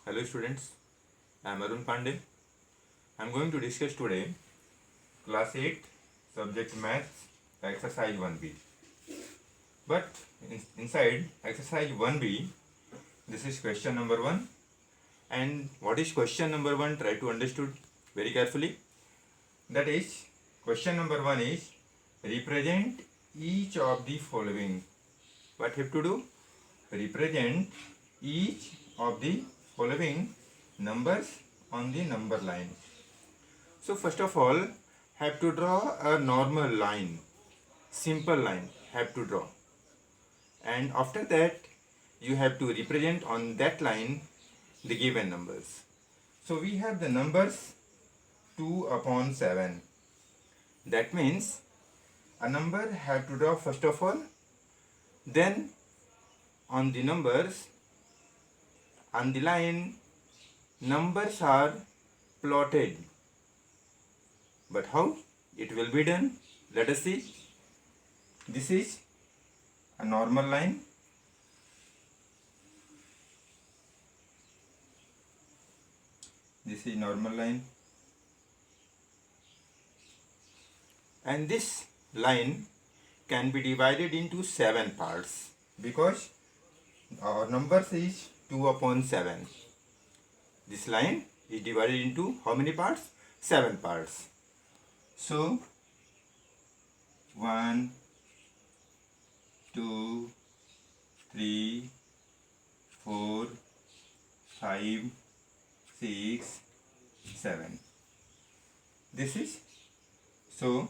Hello students, I am Arun Pandey. I am going to discuss today class 8 subject maths exercise 1b. But inside exercise 1b, this is question number 1. And what is question number 1? Try to understood very carefully. That is, question number 1 is represent each of the following. What have to do? Represent each of the following numbers on the number line. So first of all, have to draw a normal line, simple line have to draw. And after that, you have to represent on that line the given numbers. So we have the numbers 2 upon 7. That means a number have to draw first of all, then on the numbers, on the line, numbers are plotted. But how it will be done? Let us see. This is a normal line. This is normal line. And this line can be divided into 7 parts because our numbers is 2 upon 7. This line is divided into how many parts? 7 parts. So 1, 2, 3, 4, 5, 6, 7. This is so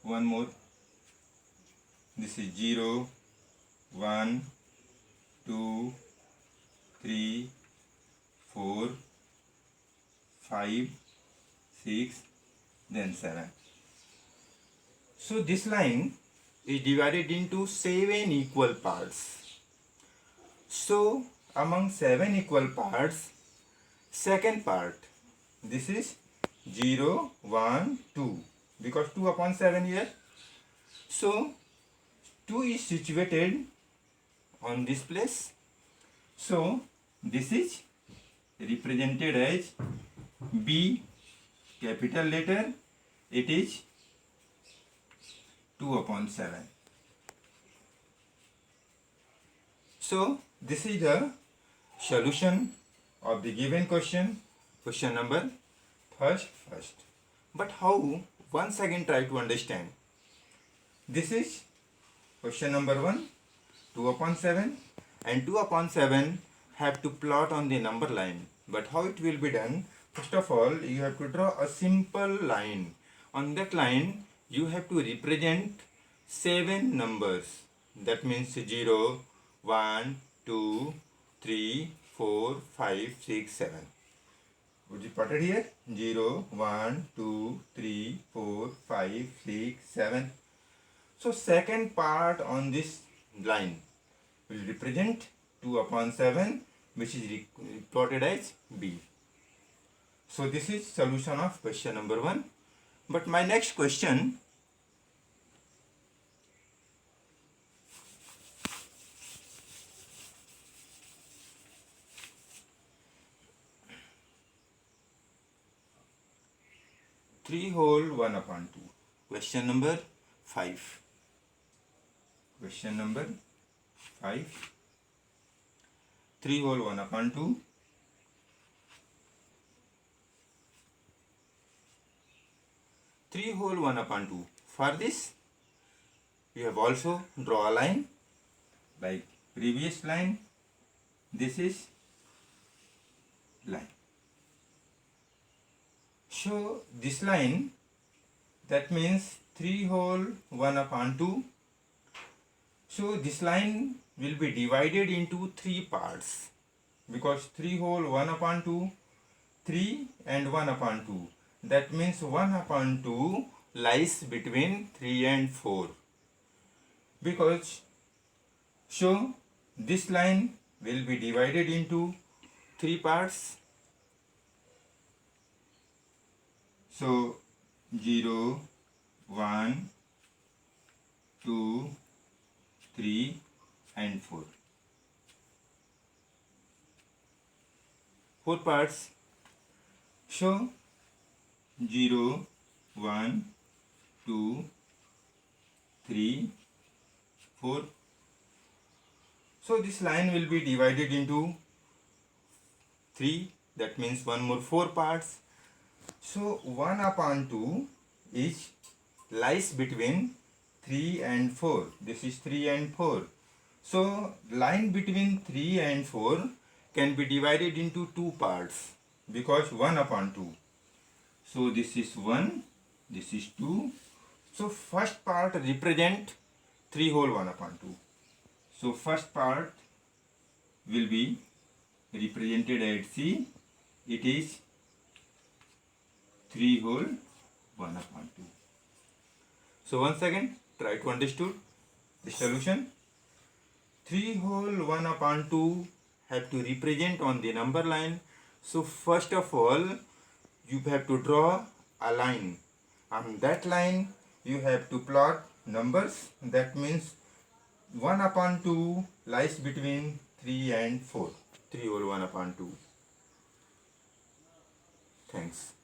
one more. This is 0, 1, 2, 3, 4, 5, 6, then 7. So this line is divided into 7 equal parts. So among 7 equal parts, second part, this is 0, 1, 2, because 2 upon 7 here. So 2 is situated on this place. So this is represented as B, capital letter. It is 2 upon 7. So this is the solution of the given question, question number first. But how? Once again try to understand. This is question number 1, 2 upon 7, and 2 upon 7 have to plot on the number line. But how it will be done? First of all, you have to draw a simple line. On that line, you have to represent 7 numbers. That means 0, 1, 2, 3, 4, 5, 6, 7. Would you put it here? 0, 1, 2, 3, 4, 5, 6, 7. So second part on this line will represent 2 upon 7, which is plotted as B. So this is solution of question number 1. But my next question, three whole 1 upon 2. Question number 5. Question number 5. 3 whole 1 upon 2. 3 whole 1 upon 2. For this, we have also draw a line like previous line. This is line. So this line, that means 3 whole 1 upon 2. So this line will be divided into 3 parts because 3 whole 1 upon 2, 3 and 1 upon 2. That means 1 upon 2 lies between 3 and 4. Because so this line will be divided into 3 parts. So 0, 1, 2, 3 and 4. 4 parts. So 0, 1, 2, 3, 4. So this line will be divided into 3, that means one more 4 parts. So 1 upon 2 is lies between 3 and 4. This is 3 and 4. So line between 3 and 4 can be divided into 2 parts because 1 upon 2. So this is 1, this is 2. So first part represent 3 whole 1 upon 2. So first part will be represented at C. It is 3 whole 1 upon 2. So once again, try to understand the solution. 3 whole 1 upon 2 have to represent on the number line. So first of all, you have to draw a line. On that line, you have to plot numbers. That means 1 upon 2 lies between 3 and 4. 3 whole 1 upon 2. Thanks.